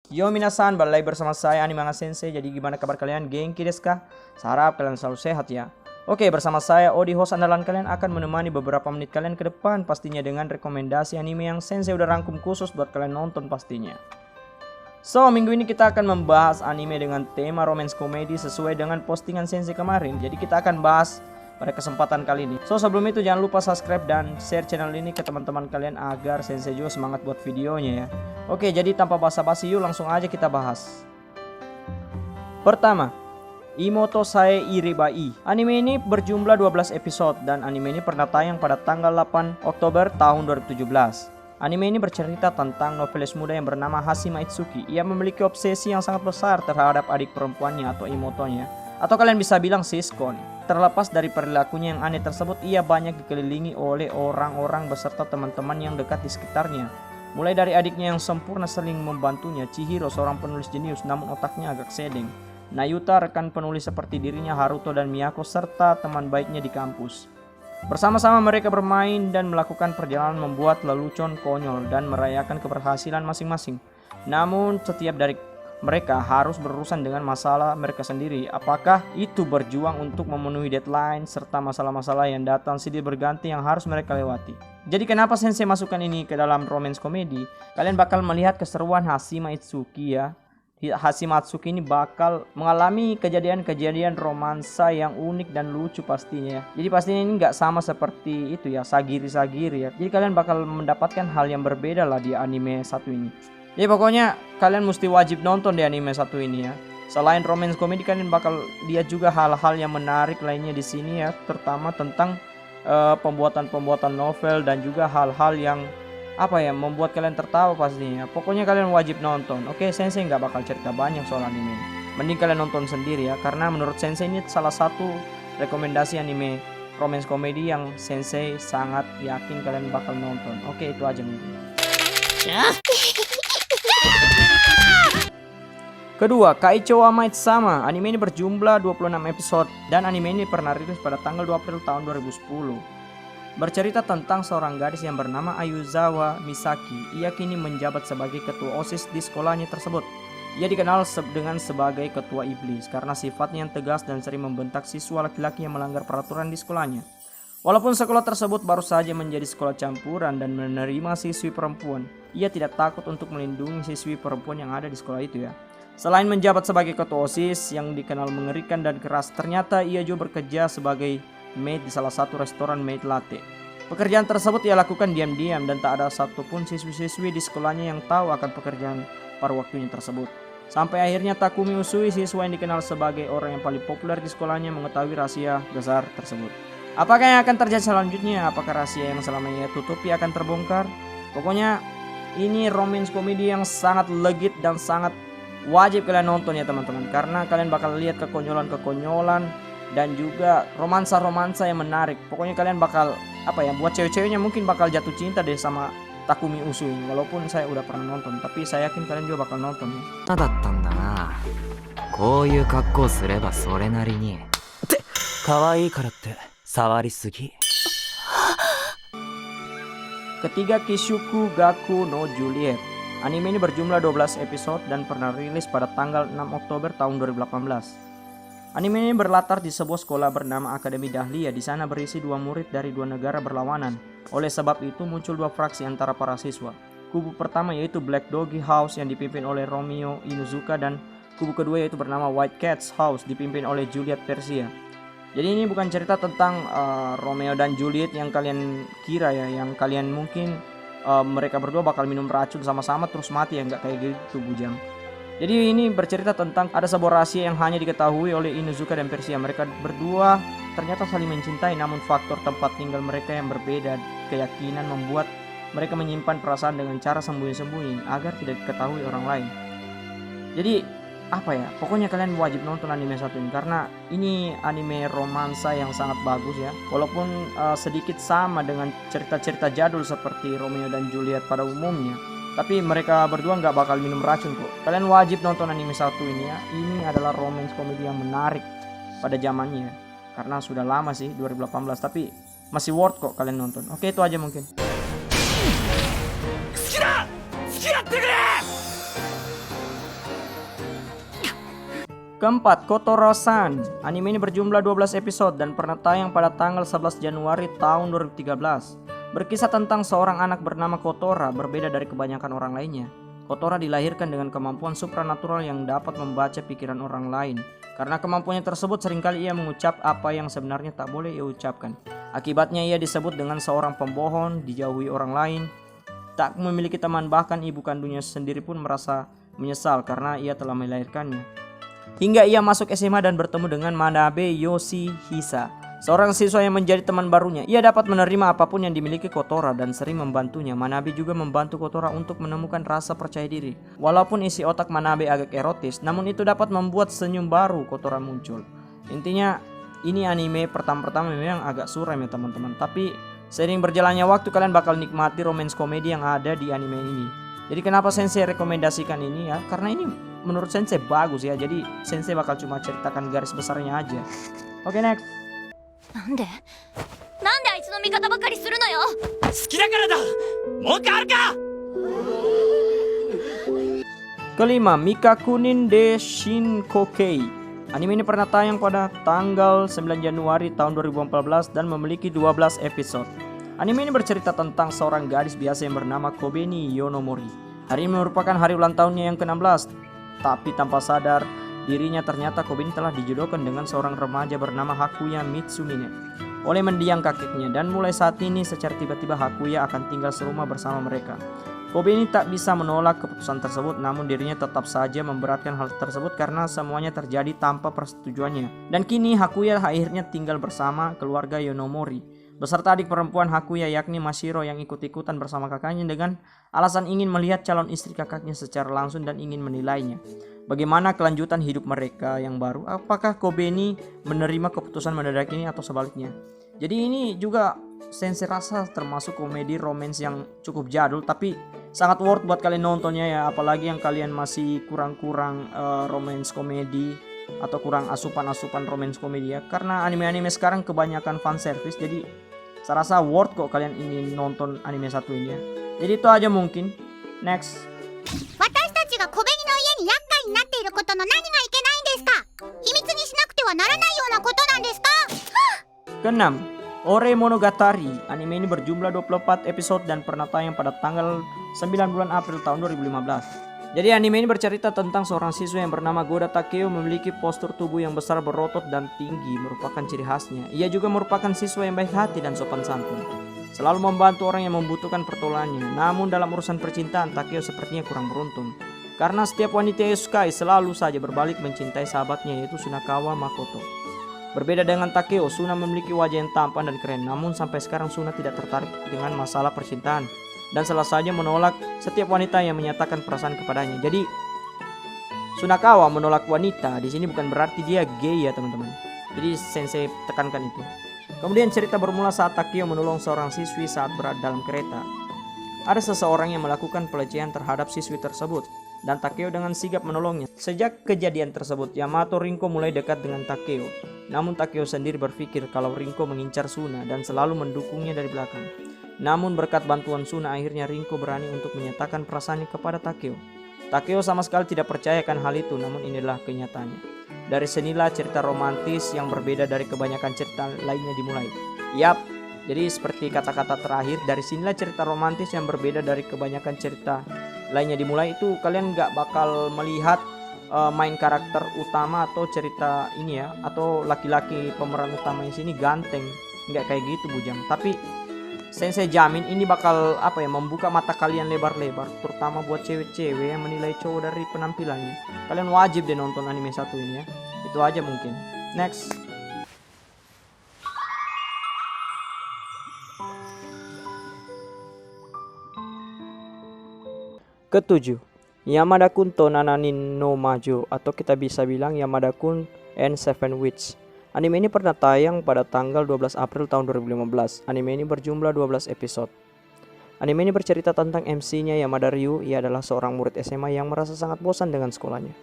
Yo minasan, balik lagi bersama saya Animanga Sensei. Jadi gimana kabar kalian? Genki desu ka? Saya harap kalian selalu sehat ya. Oke, bersama saya Odi, host andalan kalian, akan menemani beberapa menit kalian ke depan, pastinya dengan rekomendasi anime yang Sensei udah rangkum khusus buat kalian nonton pastinya. So, minggu ini kita akan membahas anime dengan tema romance komedi sesuai dengan postingan Sensei kemarin. Jadi kita akan bahas pada kesempatan kali ini. So, sebelum itu jangan lupa subscribe dan share channel ini ke teman-teman kalian agar Sensei juga semangat buat videonya ya. Oke, jadi tanpa basa-basi yuk langsung aja kita bahas. Pertama, Imoto Sae Irebai. Anime ini berjumlah 12 episode dan anime ini pernah tayang pada tanggal 8 Oktober tahun 2017. Anime ini bercerita tentang novelis muda yang bernama Hashima Itsuki. Ia memiliki obsesi yang sangat besar terhadap adik perempuannya atau imotonya, atau kalian bisa bilang siskon. Terlepas dari perilakunya yang aneh tersebut, ia banyak dikelilingi oleh orang-orang beserta teman-teman yang dekat di sekitarnya. Mulai dari adiknya yang sempurna saling membantunya, Chihiro seorang penulis jenius namun otaknya agak sedeng, Nayuta rekan penulis seperti dirinya, Haruto dan Miyako serta teman baiknya di kampus. Bersama-sama mereka bermain dan melakukan perjalanan membuat lelucon konyol dan merayakan keberhasilan masing-masing. Namun setiap dari mereka harus berurusan dengan masalah mereka sendiri. Apakah itu berjuang untuk memenuhi deadline serta masalah-masalah yang datang silih berganti yang harus mereka lewati. Jadi kenapa Sensei masukkan ini ke dalam romance komedi? Kalian bakal melihat keseruan Hashima Itsuki ya. Hashima Itsuki ini bakal mengalami kejadian-kejadian romansa yang unik dan lucu pastinya. Jadi pastinya ini nggak sama seperti itu ya, sagiri-sagiri ya. Jadi kalian bakal mendapatkan hal yang berbeda lah di anime satu ini. Ya pokoknya kalian mesti wajib nonton di anime satu ini ya. Selain romance komedi, kalian bakal lihat juga hal-hal yang menarik lainnya di sini ya, terutama tentang pembuatan novel dan juga hal-hal yang membuat kalian tertawa pastinya. Pokoknya kalian wajib nonton. Oke, Sensei nggak bakal cerita banyak soal anime ini. Mending kalian nonton sendiri ya, karena menurut Sensei ini salah satu rekomendasi anime romance komedi yang Sensei sangat yakin kalian bakal nonton. Oke, itu aja mungkin. Kedua, Kaicho wa Maid-sama. Anime ini berjumlah 26 episode dan anime ini pernah rilis pada tanggal 2 April tahun 2010. Bercerita tentang seorang gadis yang bernama Ayuzawa Misaki. Ia kini menjabat sebagai ketua OSIS di sekolahnya tersebut. Ia dikenal dengan sebagai ketua iblis karena sifatnya yang tegas dan sering membentak siswa laki-laki yang melanggar peraturan di sekolahnya. Walaupun sekolah tersebut baru saja menjadi sekolah campuran dan menerima siswi perempuan, ia tidak takut untuk melindungi siswi perempuan yang ada di sekolah itu ya. Selain menjabat sebagai ketua OSIS yang dikenal mengerikan dan keras, ternyata ia juga bekerja sebagai maid di salah satu restoran maid latte. Pekerjaan tersebut ia lakukan diam-diam dan tak ada satupun siswi-siswi di sekolahnya yang tahu akan pekerjaan pada waktunya tersebut. Sampai akhirnya Takumi Usui, siswa yang dikenal sebagai orang yang paling populer di sekolahnya, mengetahui rahasia besar tersebut. Apakah yang akan terjadi selanjutnya? Apakah rahasia yang selama ini tutupi akan terbongkar? Pokoknya ini romance komedi yang sangat legit dan sangat wajib kalian nonton ya teman-teman, karena kalian bakal lihat kekonyolan-kekonyolan dan juga romansa-romansa yang menarik. Pokoknya kalian bakal buat cewek-ceweknya mungkin bakal jatuh cinta deh sama Takumi Usui. Walaupun saya udah pernah nonton, tapi saya yakin kalian juga bakal nonton ya. Ketiga, Kishuku Gaku no Juliet. Anime ini berjumlah 12 episode dan pernah rilis pada tanggal 6 Oktober tahun 2018. Anime ini berlatar di sebuah sekolah bernama Akademi Dahlia. Di sana berisi dua murid dari dua negara berlawanan. Oleh sebab itu muncul dua fraksi antara para siswa. Kubu pertama yaitu Black Doggy House yang dipimpin oleh Romeo Inuzuka, dan kubu kedua yaitu bernama White Cats House dipimpin oleh Juliet Persia. Jadi ini bukan cerita tentang Romeo dan Juliet yang kalian kira ya, yang kalian mungkin mereka berdua bakal minum racun sama-sama terus mati ya, nggak kayak gitu bujang. Jadi ini bercerita tentang ada sebuah rahasia yang hanya diketahui oleh Inuzuka dan Persia. Mereka berdua ternyata saling mencintai, namun faktor tempat tinggal mereka yang berbeda, keyakinan membuat mereka menyimpan perasaan dengan cara sembunyi-sembunyi agar tidak diketahui orang lain. Jadi pokoknya kalian wajib nonton anime satu ini karena ini anime romansa yang sangat bagus ya. Walaupun sedikit sama dengan cerita-cerita jadul seperti Romeo dan Juliet pada umumnya, tapi mereka berdua nggak bakal minum racun kok. Kalian wajib nonton anime satu ini ya. Ini adalah romance komedi yang menarik pada zamannya, karena sudah lama sih 2018, tapi masih worth kok kalian nonton. Oke, itu aja mungkin. Keempat, Kotoro-san. Anime ini berjumlah 12 episode dan pernah tayang pada tanggal 11 Januari tahun 2013. Berkisah tentang seorang anak bernama Kotora, berbeda dari kebanyakan orang lainnya. Kotora dilahirkan dengan kemampuan supranatural yang dapat membaca pikiran orang lain. Karena kemampuannya tersebut seringkali ia mengucap apa yang sebenarnya tak boleh ia ucapkan. Akibatnya ia disebut dengan seorang pembohong, dijauhi orang lain, tak memiliki teman, bahkan ibu kandungnya sendiri pun merasa menyesal karena ia telah melahirkannya. Hingga ia masuk SMA dan bertemu dengan Manabe Yoshihisa, seorang siswa yang menjadi teman barunya. Ia dapat menerima apapun yang dimiliki Kotora dan sering membantunya. Manabe juga membantu Kotora untuk menemukan rasa percaya diri. Walaupun isi otak Manabe agak erotis, namun itu dapat membuat senyum baru Kotora muncul. Intinya ini anime pertama-tama memang agak suram ya teman-teman, tapi sering berjalannya waktu kalian bakal nikmati romance komedi yang ada di anime ini. Jadi kenapa Sensei rekomendasikan ini ya? Karena ini menurut Sensei bagus ya. Jadi Sensei bakal cuma ceritakan garis besarnya aja. Oke, next. なんであいつの味方ばかりするのよ。好きだからだ。文句あるか。 Kelima, Mikakunin de Shinkokei. Anime ini pernah tayang pada tanggal 9 Januari tahun 2014 dan memiliki 12 episode. Anime ini bercerita tentang seorang gadis biasa yang bernama Kobeni Yonomori. Hari ini merupakan hari ulang tahunnya yang ke-16. Tapi tanpa sadar dirinya ternyata Kobeni telah dijodohkan dengan seorang remaja bernama Hakuya Mitsumine oleh mendiang kakeknya, dan mulai saat ini secara tiba-tiba Hakuya akan tinggal serumah bersama mereka. Kobeni tak bisa menolak keputusan tersebut, namun dirinya tetap saja memberatkan hal tersebut karena semuanya terjadi tanpa persetujuannya. Dan kini Hakuya akhirnya tinggal bersama keluarga Yonomori beserta adik perempuan Hakuya yakni Mashiro yang ikut-ikutan bersama kakaknya dengan alasan ingin melihat calon istri kakaknya secara langsung dan ingin menilainya. Bagaimana kelanjutan hidup mereka yang baru? Apakah Kobeni menerima keputusan mendadak ini atau sebaliknya? Jadi ini juga Sensei rasa termasuk komedi romance yang cukup jadul tapi sangat worth buat kalian nontonnya ya, apalagi yang kalian masih kurang-kurang romance komedi atau kurang asupan-asupan romance komedi ya, karena anime-anime sekarang kebanyakan fan service, jadi saya rasa worth kok kalian ingin nonton anime satu ini ya. Jadi itu aja mungkin. Next. 私たちが小紅の家に厄介になっていることの何がいけないんですか。秘密にしなくてはならないようなことなんですか。 Keenam, Ore Monogatari. Anime ini berjumlah 24 episode dan pernah tayang pada tanggal 9 bulan April tahun 2015. Jadi anime ini bercerita tentang seorang siswa yang bernama Goda Takeo memiliki postur tubuh yang besar, berotot dan tinggi merupakan ciri khasnya. Ia juga merupakan siswa yang baik hati dan sopan santun, selalu membantu orang yang membutuhkan pertolongannya. Namun dalam urusan percintaan Takeo sepertinya kurang beruntung, karena setiap wanita yang sukai selalu saja berbalik mencintai sahabatnya yaitu Sunakawa Makoto. Berbeda dengan Takeo, Suna memiliki wajah yang tampan dan keren, namun sampai sekarang Suna tidak tertarik dengan masalah percintaan dan selalu saja menolak setiap wanita yang menyatakan perasaan kepadanya. Jadi Sunakawa menolak wanita di sini bukan berarti dia gay ya teman-teman. Jadi Sensei tekankan itu. Kemudian cerita bermula saat Takeo menolong seorang siswi saat berada dalam kereta. Ada seseorang yang melakukan pelecehan terhadap siswi tersebut dan Takeo dengan sigap menolongnya. Sejak kejadian tersebut, Yamato Rinko mulai dekat dengan Takeo. Namun Takeo sendiri berpikir kalau Rinko mengincar Suna dan selalu mendukungnya dari belakang. Namun berkat bantuan Suna akhirnya Rinko berani untuk menyatakan perasaannya kepada Takeo. Takeo sama sekali tidak percayakan hal itu, namun inilah kenyataannya. Dari sinilah cerita romantis yang berbeda dari kebanyakan cerita lainnya dimulai. Yap, jadi seperti kata-kata terakhir, dari sinilah cerita romantis yang berbeda dari kebanyakan cerita lainnya dimulai. Itu kalian gak bakal melihat main karakter utama atau cerita ini ya, atau laki-laki pemeran utama di sini ganteng, nggak kayak gitu bujang. Tapi Sensei jamin ini bakal membuka mata kalian lebar-lebar, terutama buat cewek-cewek yang menilai cowok dari penampilannya. Kalian wajib deh nonton anime satu ini ya. Itu aja mungkin. Next. Ketujuh, Yamada-kun to Nananin no Majo, atau kita bisa bilang Yamada-kun and Seven Witch. Anime ini pernah tayang pada tanggal 12 April tahun 2015. Anime ini berjumlah 12 episode. Anime ini bercerita tentang MC-nya Yamada Ryu. Ia adalah seorang murid SMA yang merasa sangat bosan dengan sekolahnya.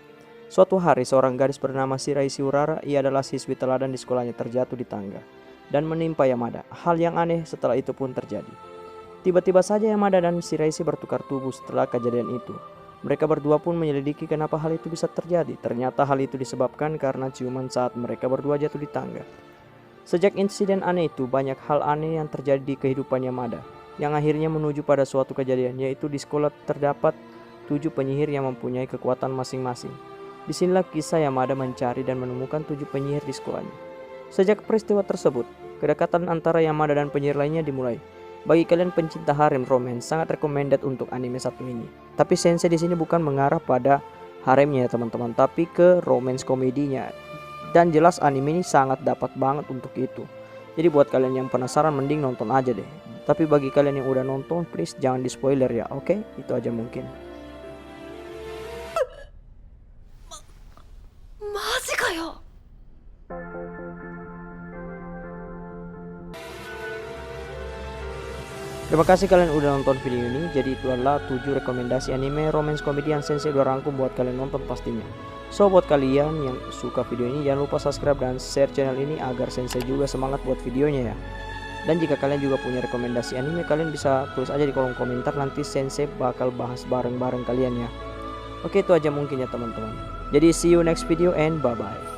Suatu hari, seorang gadis bernama Shirai Shiurara, ia adalah siswi teladan di sekolahnya, terjatuh di tangga dan menimpa Yamada. Hal yang aneh setelah itu pun terjadi. Tiba-tiba saja Yamada dan Shirai bertukar tubuh setelah kejadian itu. Mereka berdua pun menyelidiki kenapa hal itu bisa terjadi. Ternyata hal itu disebabkan karena ciuman saat mereka berdua jatuh di tangga. Sejak insiden aneh itu, banyak hal aneh yang terjadi di kehidupan Yamada, yang akhirnya menuju pada suatu kejadian, yaitu di sekolah terdapat 7 penyihir yang mempunyai kekuatan masing-masing. Disinilah kisah Yamada mencari dan menemukan 7 penyihir di sekolahnya. Sejak peristiwa tersebut, kedekatan antara Yamada dan penyihir lainnya dimulai. Bagi kalian pencinta harem romance, sangat recommended untuk anime satu ini. Tapi sensei di sini bukan mengarah pada haremnya ya teman-teman, tapi ke romance komedinya. Dan jelas anime ini sangat dapat banget untuk itu. Jadi buat kalian yang penasaran mending nonton aja deh. Tapi bagi kalian yang udah nonton, please jangan di spoiler ya, oke? Itu aja mungkin. マジかよ。 Terima kasih kalian udah nonton video ini. Jadi itu adalah 7 rekomendasi anime romance komedi yang sensei udah rangkum buat kalian nonton pastinya. So buat kalian yang suka video ini, jangan lupa subscribe dan share channel ini agar sensei juga semangat buat videonya ya. Dan jika kalian juga punya rekomendasi anime, kalian bisa tulis aja di kolom komentar, nanti sensei bakal bahas bareng-bareng kalian ya. Oke, itu aja mungkin ya teman-teman. Jadi see you next video and bye bye.